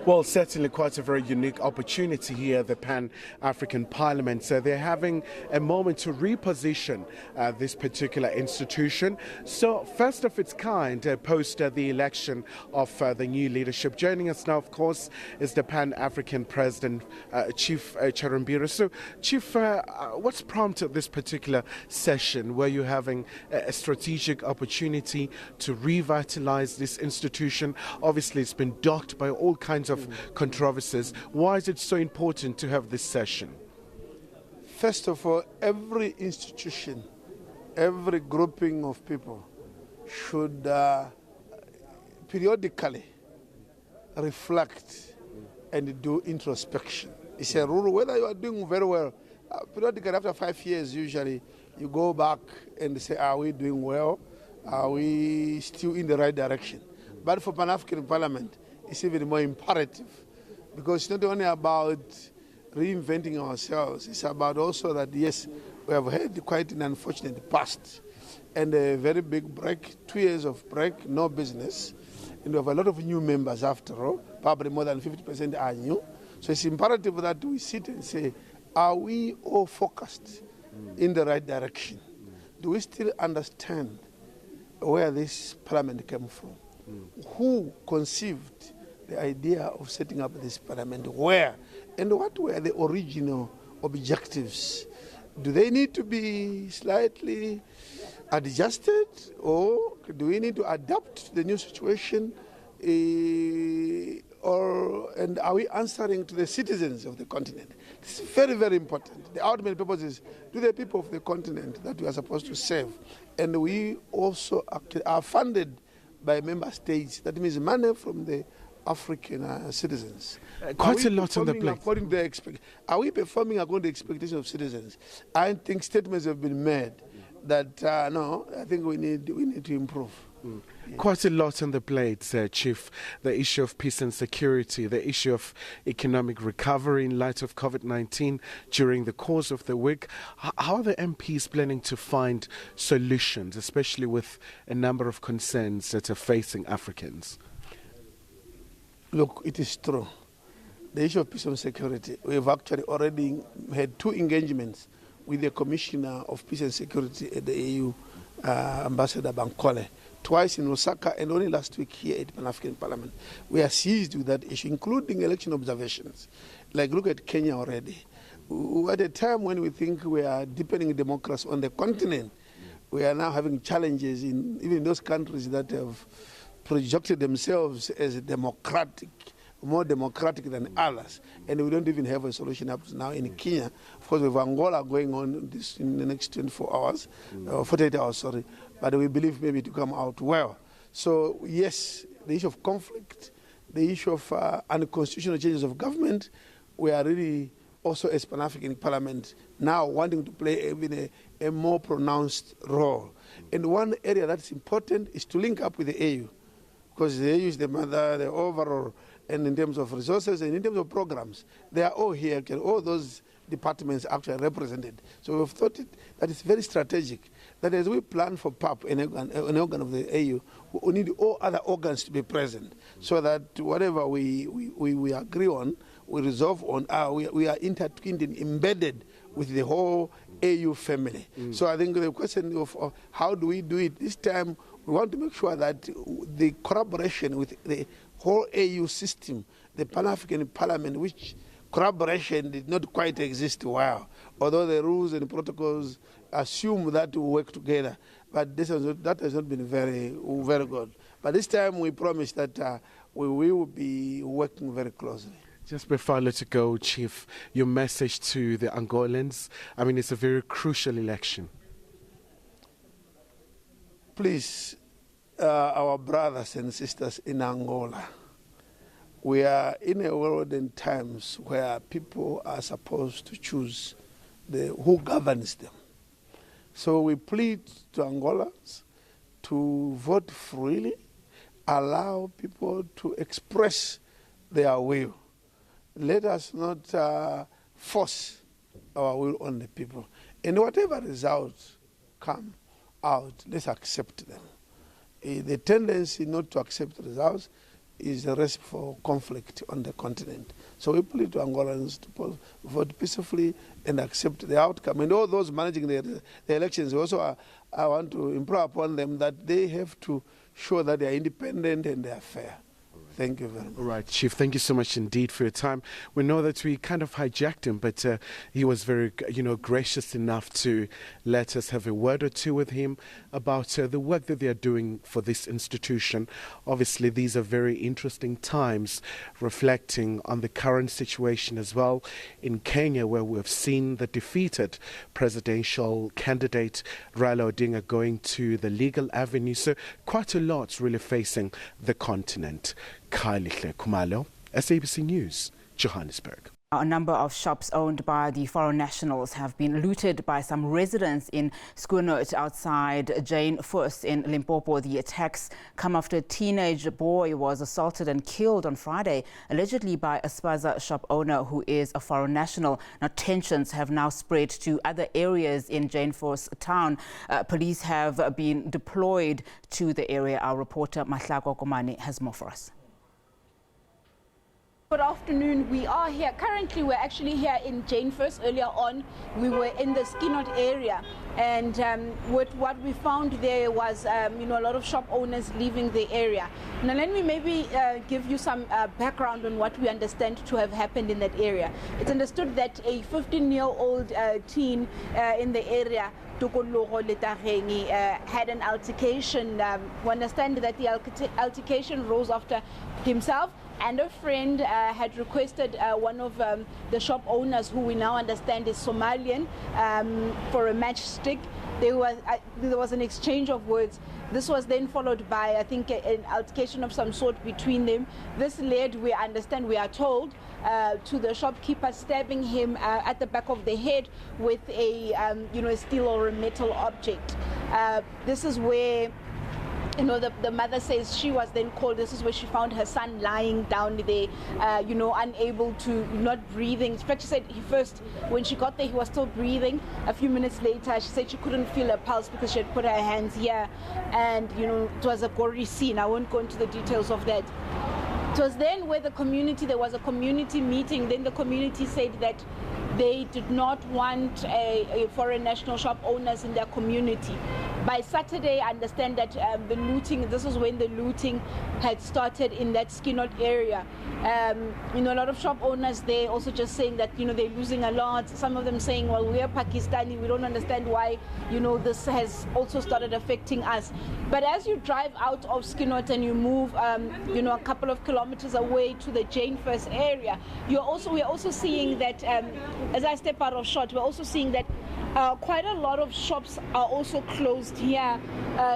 Well, certainly quite a very unique opportunity here at the Pan-African Parliament. So they're having a moment to reposition this particular institution. So first of its kind, post the election of the new leadership. Joining us now, of course, is the Pan-African President, Chief Charumbira. So, Chief, what's prompted this particular session where you're having a strategic opportunity to revitalize this institution? Obviously, it's been docked by all kinds of controversies. Why is it so important to have this session? First of all, every institution, every grouping of people should periodically reflect and do introspection. It's a rule, whether you are doing very well, periodically after 5 years usually, you go back and say, are we doing well? Are we still in the right direction? But for Pan-African Parliament, it's even more imperative, because it's not only about reinventing ourselves, it's about also that, yes, we have had quite an unfortunate past and a very big break, 2 years of break, no business, and we have a lot of new members after all, probably more than 50% are new. So it's imperative that we sit and say, are we all focused in the right direction? Do we still understand where this parliament came from? Who conceived the idea of setting up this parliament? Where? And what were the original objectives? Do they need to be slightly adjusted, or do we need to adapt to the new situation? And are we answering to the citizens of the continent? This is very, very important. The ultimate purpose is to the people of the continent that we are supposed to serve. And we also are funded by member states. That means money from the African citizens. Quite a lot on the plate. According to are we performing according to the expectations of citizens? I think statements have been made that no, I think we need to improve. Yeah. Quite a lot on the plate, Chief. The issue of peace and security, the issue of economic recovery in light of COVID-19 during the course of the week. How are the MPs planning to find solutions, especially with a number of concerns that are facing Africans? Look, it is true. The issue of peace and security, we have actually already had 2 engagements with the Commissioner of Peace and Security at the AU, Ambassador Bankole, twice in Osaka and only last week here at Pan-African Parliament. We are seized with that issue, including election observations. Like, look at Kenya already. At a time when we think we are deepening democracy on the continent, we are now having challenges in even those countries that have projected themselves as democratic, more democratic than others, and we don't even have a solution up to now in Kenya. Of course, we have Angola going on this in the next 24 hours, 48 hours, sorry, but we believe maybe to come out well. So yes, the issue of conflict, the issue of unconstitutional changes of government, we are really also as Pan-African Parliament now wanting to play even a more pronounced role. And one area that's important is to link up with the AU, because the AU is the mother, the overall, and in terms of resources and in terms of programs, they are all here, all those departments actually represented. So we've thought that it's very strategic, that as we plan for PAP, an organ of the AU, we need all other organs to be present, so that whatever we agree on, we resolve on, we are intertwined and embedded with the whole AU family. So I think the question of how do we do it this time, we want to make sure that the collaboration with the whole AU system, the Pan-African Parliament, which collaboration did not quite exist well, although the rules and protocols assume that we work together, but that has not been very, very good. But this time we promise that we will be working very closely. Just before I let you go, Chief, your message to the Angolans. I mean, it's a very crucial election. Please, our brothers and sisters in Angola, we are in a world and times where people are supposed to choose who governs them. So we plead to Angolans to vote freely, allow people to express their will. Let us not force our will on the people. And whatever results come out, let's accept them. The tendency not to accept results is a recipe for conflict on the continent. So we plead to Angolans to vote peacefully and accept the outcome. And all those managing the elections, also I want to impress upon them that they have to show that they are independent and they are fair. Thank you very much. All right, Chief, thank you so much indeed for your time. We know that we kind of hijacked him, but he was very, gracious enough to let us have a word or two with him about the work that they are doing for this institution. Obviously, these are very interesting times, reflecting on the current situation as well in Kenya, where we have seen the defeated presidential candidate Raila Odinga going to the legal avenue. So quite a lot really facing the continent. Kylie Kumalo, SABC News, Johannesburg. A number of shops owned by the foreign nationals have been looted by some residents in Skuenot outside Jane Fuss in Limpopo. The attacks come after a teenage boy was assaulted and killed on Friday, allegedly by a spaza shop owner who is a foreign national. Now, tensions have now spread to other areas in Jane Fuss town. Police have been deployed to the area. Our reporter Mahlako Komane has more for us. Good afternoon. We are here. Currently, we're actually here in Jane Fuss. Earlier on, we were in the Skuenot area, and with what we found there was, a lot of shop owners leaving the area. Now, let me maybe give you some background on what we understand to have happened in that area. It's understood that a 15-year-old teen in the area had an altercation. We understand that the altercation rose after himself and a friend had requested one of the shop owners, who we now understand is Somalian, for a matchstick. There was an exchange of words. This was then followed by, I think, an altercation of some sort between them. This led, we are told, to the shopkeeper stabbing him at the back of the head with a, a steel or a metal object. This is where the mother says she was then called. This is where she found her son lying down there, unable to, not breathing. In fact, she said when she got there, he was still breathing. A few minutes later, she said she couldn't feel a pulse because she had put her hands here. And, it was a gory scene. I won't go into the details of that. It was then where there was a community meeting. Then the community said that they did not want a foreign national shop owners in their community. By Saturday, I understand that this is when the looting had started in that Skuenot area. A lot of shop owners there also just saying that, they're losing a lot. Some of them saying, well, we're Pakistani, we don't understand why, this has also started affecting us. But as you drive out of Skuenot and you move, a couple of kilometers away to the Jane Fuss area, we're also seeing that, as I step out of shot, we're also seeing that quite a lot of shops are also closed here.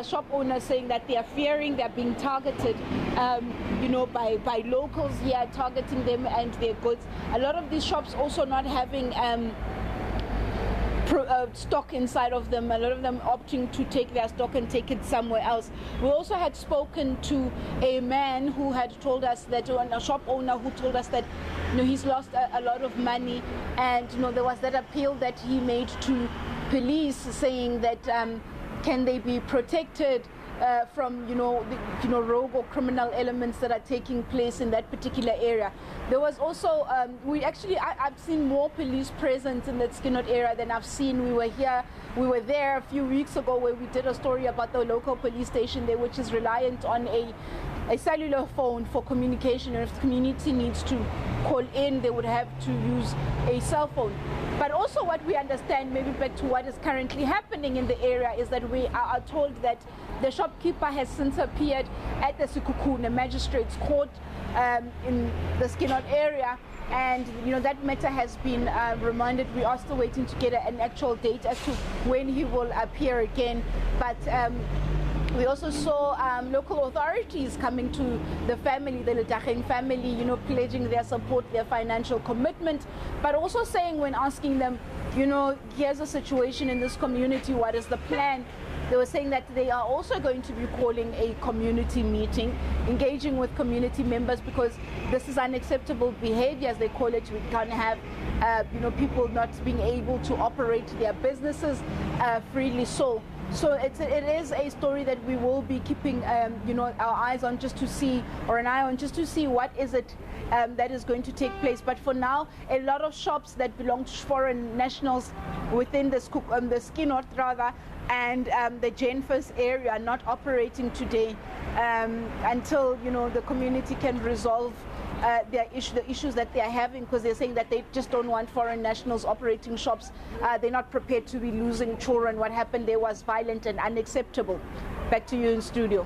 Shop owners saying that they are fearing they're being targeted, by locals here, targeting them and their goods. A lot of these shops also not having stock inside of them. A lot of them opting to take their stock and take it somewhere else. We also had spoken to a man who had told us that, a shop owner who told us that, he's lost a lot of money, and there was that appeal that he made to police saying that can they be protected from rogue or criminal elements that are taking place in that particular area. There was also I've seen more police presence in that Skuenot area than I've seen. We were there a few weeks ago where we did a story about the local police station there, which is reliant on a cellular phone for communication, and if the community needs to call in, they would have to use a cell phone. But also what we understand, maybe back to what is currently happening in the area, is that we are told that the shopkeeper has since appeared at the Sekhukhune Magistrates Court in the Skuenot area, and that matter has been remanded. We are still waiting to get an actual date as to when he will appear again. But we also saw local authorities coming to the family, the Letacheng family, pledging their support, their financial commitment, but also saying, when asking them, here's a situation in this community, what is the plan? They were saying that they are also going to be calling a community meeting, engaging with community members, because this is unacceptable behavior, as they call it. We can't have people not being able to operate their businesses freely. So So it is a story that we will be keeping, our eyes on, just to see, or an eye on, just to see what is it that is going to take place. But for now, a lot of shops that belong to foreign nationals within the Skinoord rather, and the Jane First area are not operating today until the community can resolve the issues that they are having, because they're saying that they just don't want foreign nationals operating shops. They're not prepared to be losing children. What happened there was violent and unacceptable. Back to you in studio.